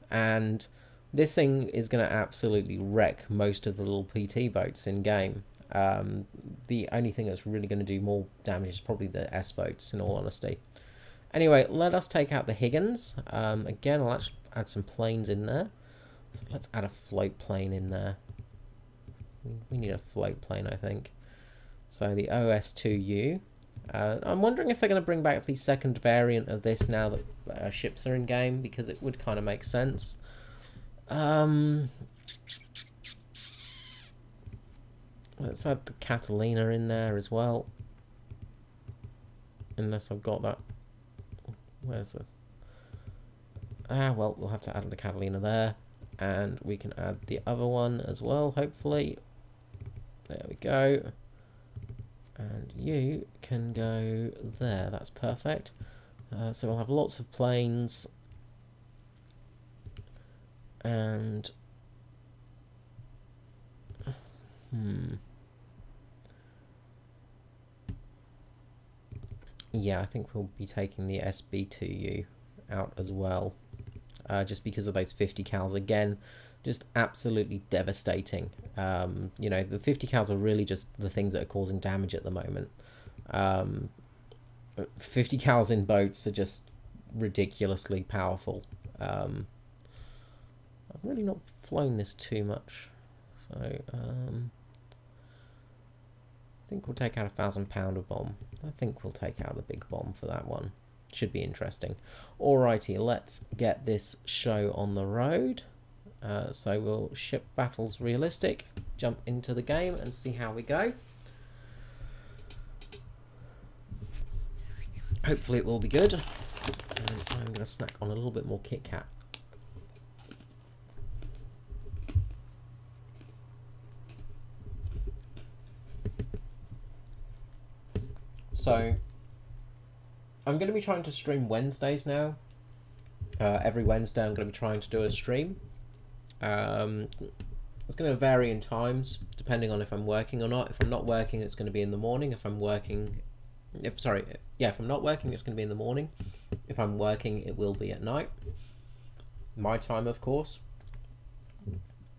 And this thing is going to absolutely wreck most of the little PT boats in game. The only thing that's really going to do more damage is probably the S boats, in all honesty. Anyway, let us take out the Higgins. Again, I'll actually add some planes in there. So let's add a float plane in there. We need a float plane, I think. So the OS2U. I'm wondering if they're going to bring back the second variant of this now that ships are in game, because it would kind of make sense. Let's add the Catalina in there as well. Unless I've got that. Where's the... well, we'll have to add the Catalina there. And we can add the other one as well, hopefully. There we go. And you can go there. That's perfect. So we'll have lots of planes. And... Yeah, I think we'll be taking the SB2U out as well. Just because of those 50 cals. Again, just absolutely devastating. You know, the 50 cals are really just the things that are causing damage at the moment. 50 cals in boats are just ridiculously powerful. I've really not flown this too much. So, I think we'll take out a 1,000-pounder bomb. I think we'll take out the big bomb for that one. Should be interesting. Alrighty, let's get this show on the road. So we'll ship battles realistic, jump into the game and see how we go. Hopefully it will be good. And I'm going to snack on a little bit more Kit Kat. So, I'm going to be trying to stream Wednesdays now. Every Wednesday I'm going to be trying to do a stream. It's going to vary in times, depending on if I'm working or not. If I'm not working, it's going to be in the morning. If I'm working... if I'm not working, it's going to be in the morning. If I'm working, it will be at night. My time, of course.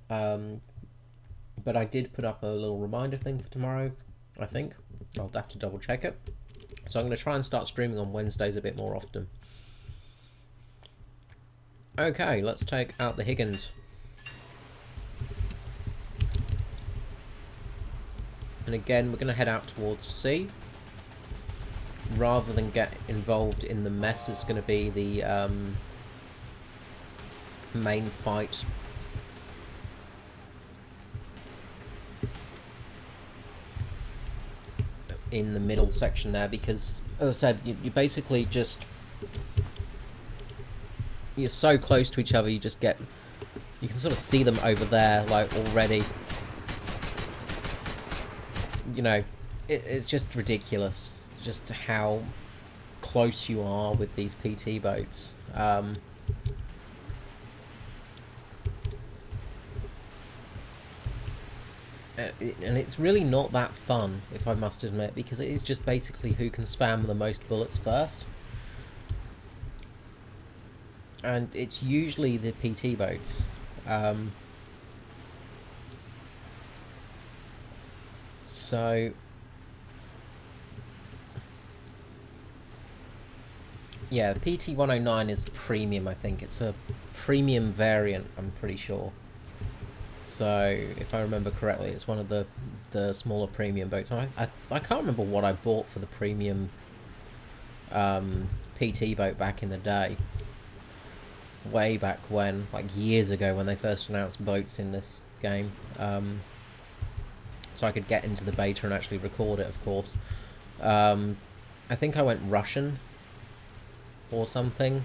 But I did put up a little reminder thing for tomorrow, I think. I'll have to double check it. So I'm going to try and start streaming on Wednesdays a bit more often. Okay, let's take out the Higgins. And again, we're going to head out towards sea. Rather than get involved in the mess, it's going to be the main fight. In the middle section there, because as I said, you basically just, you're so close to each other, you just get, you can sort of see them over there, like, already. You know, it's just ridiculous, just how close you are with these PT boats. And it's really not that fun, if I must admit, because it is just basically who can spam the most bullets first. And it's usually the PT boats. So... yeah, the PT-109 is premium, I think. It's a premium variant, I'm pretty sure. So, if I remember correctly, it's one of the smaller premium boats. I can't remember what I bought for the premium PT boat back in the day. Way back when, like years ago, when they first announced boats in this game. So I could get into the beta and actually record it, of course. I think I went Russian or something.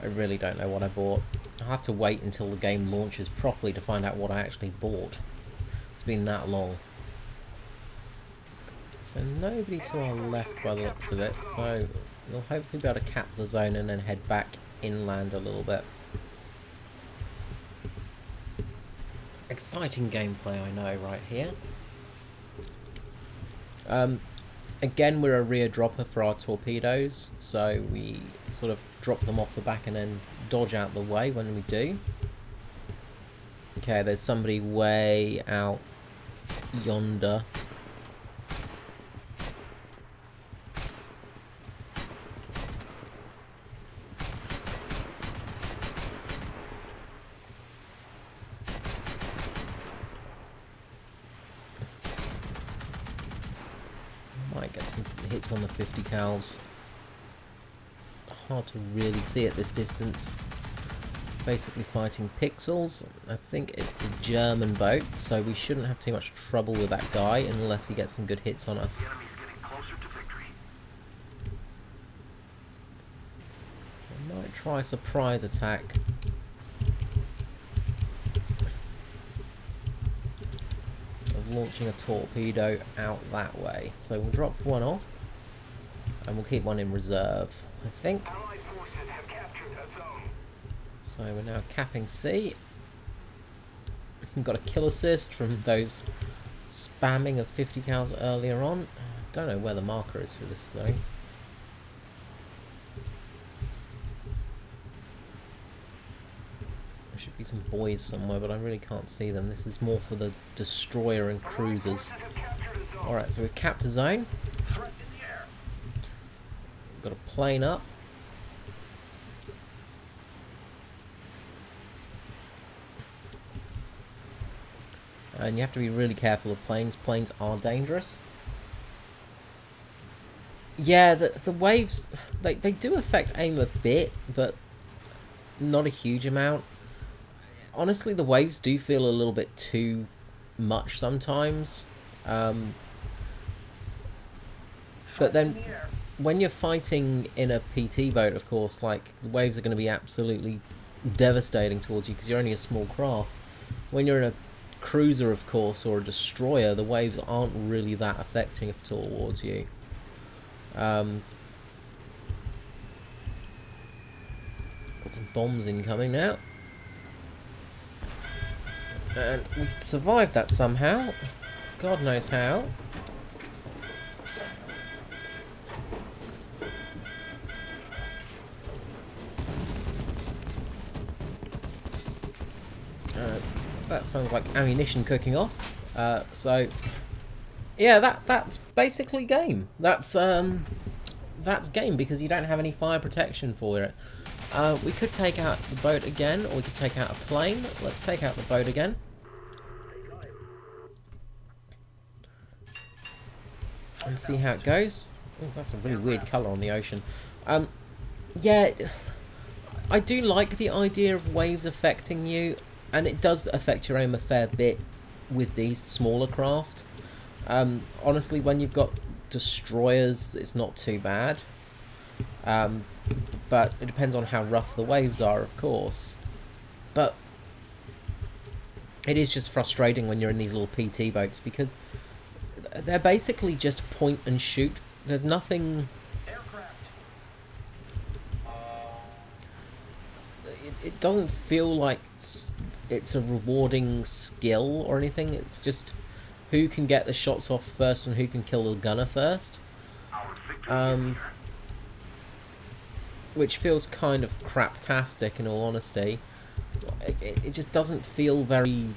I really don't know what I bought. I'll have to wait until the game launches properly to find out what I actually bought. It's been that long. So nobody to our left by the looks of it, so we'll hopefully be able to cap the zone and then head back inland a little bit. Exciting gameplay, I know, right here. Again, we're a rear dropper for our torpedoes, so we sort of drop them off the back and then dodge out the way when we do. Okay, there's somebody way out yonder. Might get some hits on the 50 cals. Hard to really see at this distance. Basically fighting pixels. I think it's the German boat, so we shouldn't have too much trouble with that guy unless he gets some good hits on us. The enemy's getting closer to victory. I might try a surprise attack. Of launching a torpedo out that way. So we'll drop one off and we'll keep one in reserve, I think. Allied forces have captured a zone. So we're now capping C. We've got a kill assist from those spamming of 50 cals earlier on. Don't know where the marker is for this zone. There should be some boys somewhere, but I really can't see them. This is more for the destroyer and cruisers. Alright, so we've capped a zone. Threat in the air. We've got a plane up. And you have to be really careful of planes. Planes are dangerous. Yeah, the waves, they do affect aim a bit, but not a huge amount. Honestly, the waves do feel a little bit too much sometimes. But then, when you're fighting in a PT boat, of course, like, the waves are going to be absolutely devastating towards you because you're only a small craft. When you're in a cruiser, of course, or a destroyer, the waves aren't really that affecting towards you. Got some bombs incoming now. And we survived that somehow. God knows how. That sounds like ammunition cooking off. So yeah, that's basically game. That's game because you don't have any fire protection for it. We could take out the boat again, or we could take out a plane. Let's take out the boat again. And see how it goes. Oh, that's a really weird colour on the ocean. Yeah, I do like the idea of waves affecting you, and it does affect your aim a fair bit with these smaller craft. Honestly, when you've got destroyers, it's not too bad. But it depends on how rough the waves are, of course. But it is just frustrating when you're in these little PT boats because they're basically just point and shoot. There's nothing... It doesn't feel like it's a rewarding skill or anything. It's just who can get the shots off first and who can kill the gunner first. Which feels kind of craptastic, in all honesty. It just doesn't feel very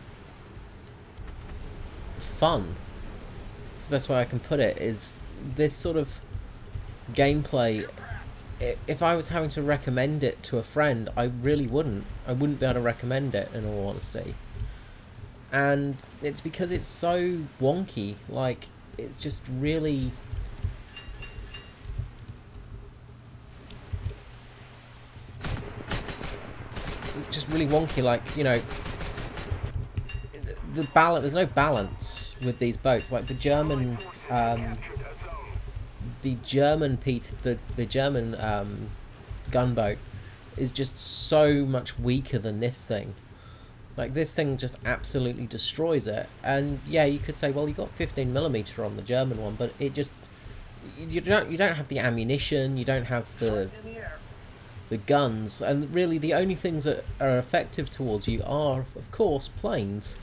fun. It's the best way I can put it, is this sort of gameplay. If I was having to recommend it to a friend, I really wouldn't. I wouldn't be able to recommend it, in all honesty. And it's because it's so wonky. Like, it's just really... It's just really wonky, like, you know... The balance, there's no balance with these boats. Like, the German... The German gunboat is just so much weaker than this thing. Like, this thing just absolutely destroys it. And yeah, you could say, well, you got 15mm on the German one, but it just you don't have the ammunition, you don't have the guns, and really the only things that are effective towards you are, of course, planes.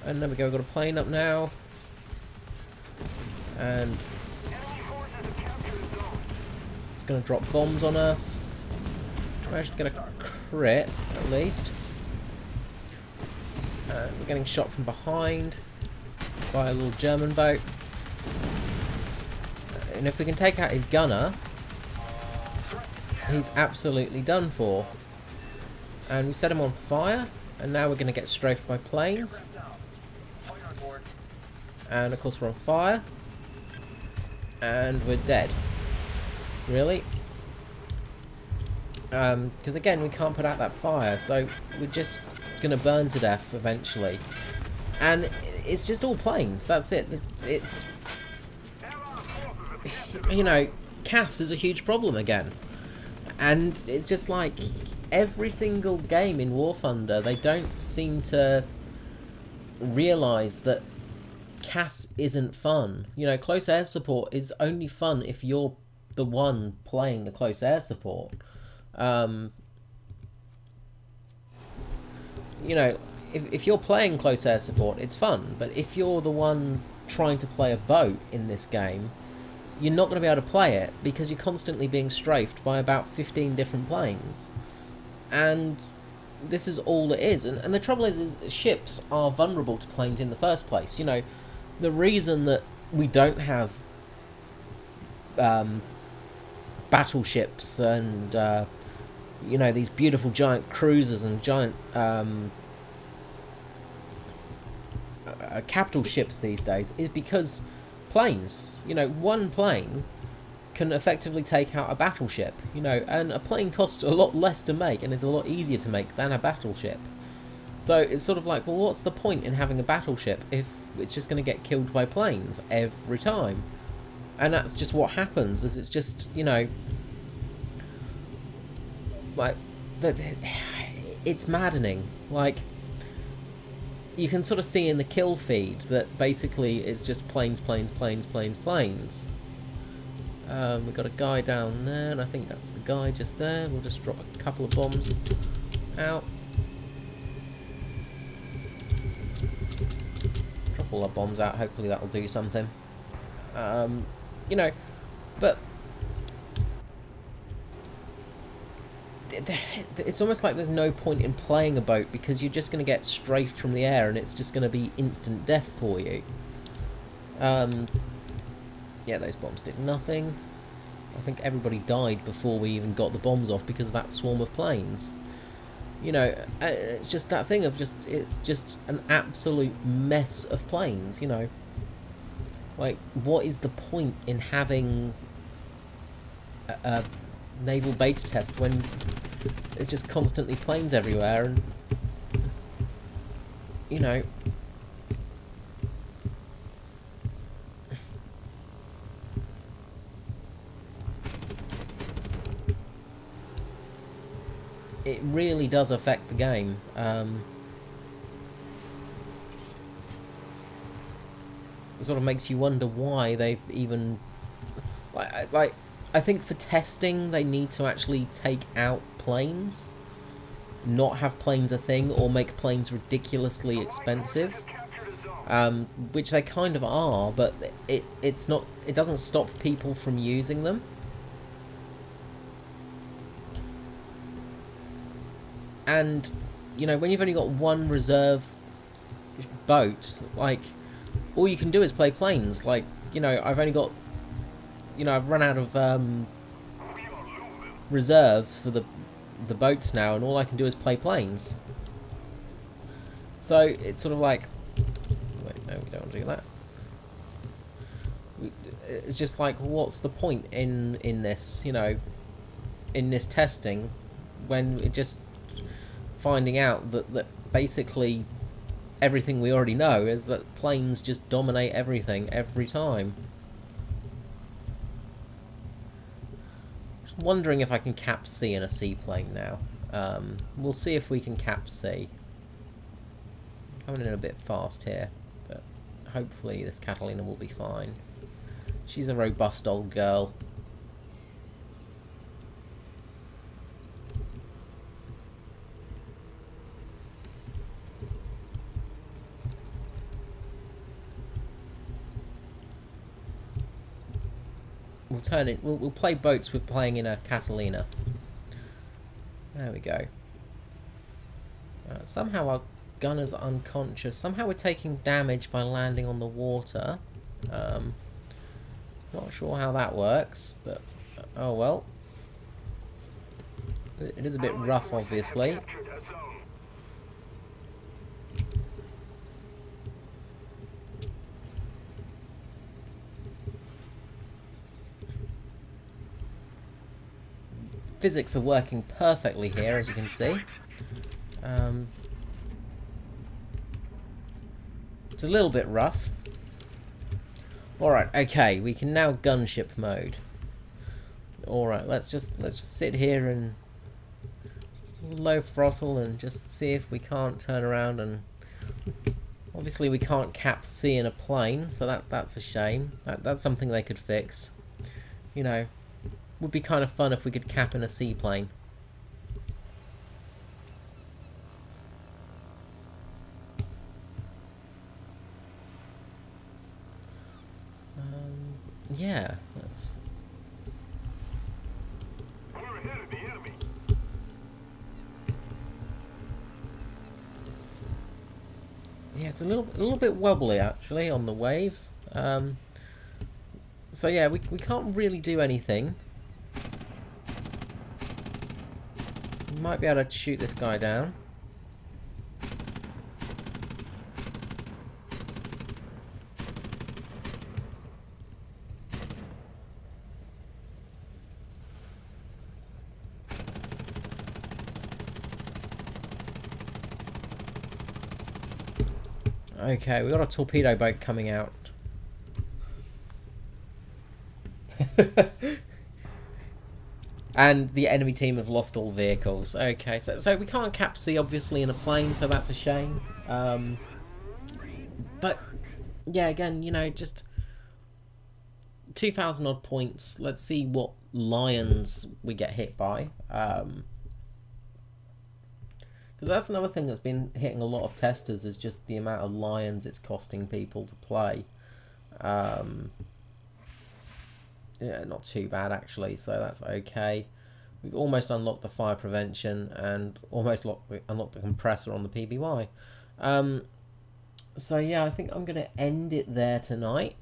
And there we go, we've got a plane up now. And Enemy forces have captured the zone. it's going to drop bombs on us. Managed to get a crit, at least. And we're getting shot from behind by a little German boat. And if we can take out his gunner, he's absolutely done for. And we set him on fire, and now we're going to get strafed by planes. Fire on board. And of course we're on fire. And we're dead. Really? Because again, we can't put out that fire, so we're just going to burn to death eventually. And it's just all planes, that's it. It's, you know, CAS is a huge problem again. And it's just like, every single game in War Thunder, they don't seem to realise that CAS isn't fun. You know, close air support is only fun if you're the one playing the close air support. You know, if you're playing close air support, it's fun, but if you're the one trying to play a boat in this game, you're not going to be able to play it because you're constantly being strafed by about 15 different planes. And this is all it is. And the trouble is ships are vulnerable to planes in the first place. You know, the reason that we don't have battleships and you know, these beautiful giant cruisers and giant capital ships these days is because planes, you know, one plane can effectively take out a battleship, you know, and a plane costs a lot less to make and is a lot easier to make than a battleship. So it's sort of like, well, what's the point in having a battleship if it's just going to get killed by planes every time? And that's just what happens, is it's just, you know, like, it's maddening. Like, you can sort of see in the kill feed that basically it's just planes, planes, planes, planes, planes. We've got a guy down there, and I think that's the guy just there. We'll just drop a couple of bombs out. Drop all our bombs out, hopefully that'll do something. You know, but it's almost like there's no point in playing a boat because you're just going to get strafed from the air and it's just going to be instant death for you. Yeah, those bombs did nothing. I think everybody died before we even got the bombs off because of that swarm of planes. You know, it's just that thing of just, it's just an absolute mess of planes, you know. Like, what is the point in having a naval beta test when there's just constantly planes everywhere and, you know, it really does affect the game. It sort of makes you wonder why they've even, like, I think for testing they need to actually take out planes, not have planes a thing, or make planes ridiculously expensive, which they kind of are, but it's not, it doesn't stop people from using them. And, you know, when you've only got one reserve boat, like, all you can do is play planes. Like, you know, I've only got, you know, I've run out of reserves for the boats now, and all I can do is play planes. So it's sort of like, wait, no, we don't want to do that. It's just like, what's the point in this, you know, in this testing, when it just finding out that basically everything we already know is that planes just dominate everything every time. Just wondering if I can cap C in a seaplane now. We'll see if we can cap C. Coming in a bit fast here, but hopefully this Catalina will be fine. She's a robust old girl. we'll turn it. We'll play boats with playing in a Catalina. There we go. Somehow our gunner's unconscious. Somehow we're taking damage by landing on the water. Not sure how that works, but oh well. It is a bit rough, obviously. Physics are working perfectly here, as you can see. It's a little bit rough. Alright, okay, we can now gunship mode. Alright, let's just sit here and low throttle and just see if we can't turn around. And obviously we can't cap C in a plane, so that's a shame. That's something they could fix. You know, would be kind of fun if we could cap in a seaplane. Yeah, that's... We're ahead of the enemy. Yeah, it's a little bit wobbly actually on the waves. So yeah, we can't really do anything. We might be able to shoot this guy down. Okay, we've got a torpedo boat coming out. And the enemy team have lost all vehicles. Okay, so we can't cap C obviously in a plane, so that's a shame. But yeah, again, you know, just 2,000 odd points. Let's see what lions we get hit by. Because that's another thing that's been hitting a lot of testers, is just the amount of lions it's costing people to play. Yeah, not too bad actually, so that's okay. We've almost unlocked the fire prevention and almost unlocked the compressor on the PBY. So yeah, I think I'm going to end it there tonight.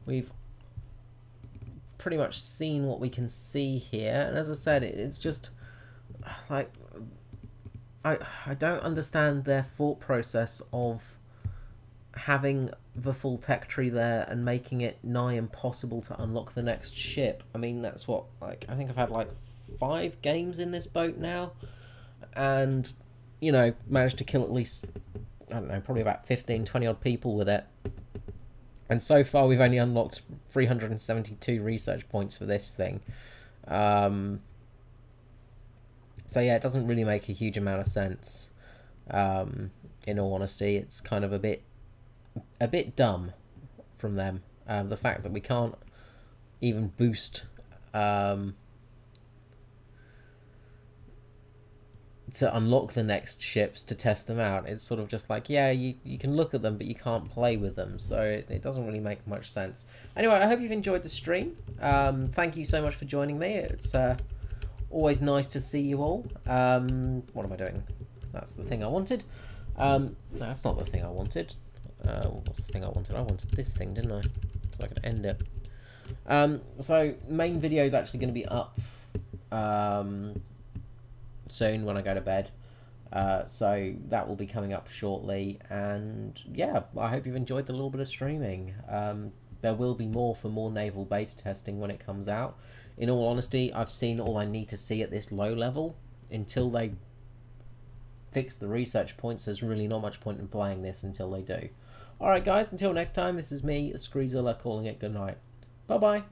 We've pretty much seen what we can see here, and as I said, it's just like I don't understand their thought process of having the full tech tree there and making it nigh impossible to unlock the next ship. I mean, that's what, like, I think I've had like 5 games in this boat now, and you know, managed to kill at least, I don't know, probably about 15-20 odd people with it. And so far we've only unlocked 372 research points for this thing. So yeah, it doesn't really make a huge amount of sense. In all honesty, it's kind of a bit dumb from them. The fact that we can't even boost to unlock the next ships to test them out. It's sort of just like, yeah, you can look at them, but you can't play with them. So it doesn't really make much sense. Anyway, I hope you've enjoyed the stream. Thank you so much for joining me. It's always nice to see you all. What am I doing? That's the thing I wanted. No, that's not the thing I wanted. What's the thing I wanted? I wanted this thing, didn't I? So I could end it. So main video is actually going to be up soon when I go to bed. So that will be coming up shortly. And yeah, I hope you've enjoyed the little bit of streaming. There will be more for more naval beta testing when it comes out. In all honesty, I've seen all I need to see at this low level. Until they fix the research points, there's really not much point in playing this until they do. Alright guys, until next time, this is me, Skreezilla, calling it good night. Bye bye.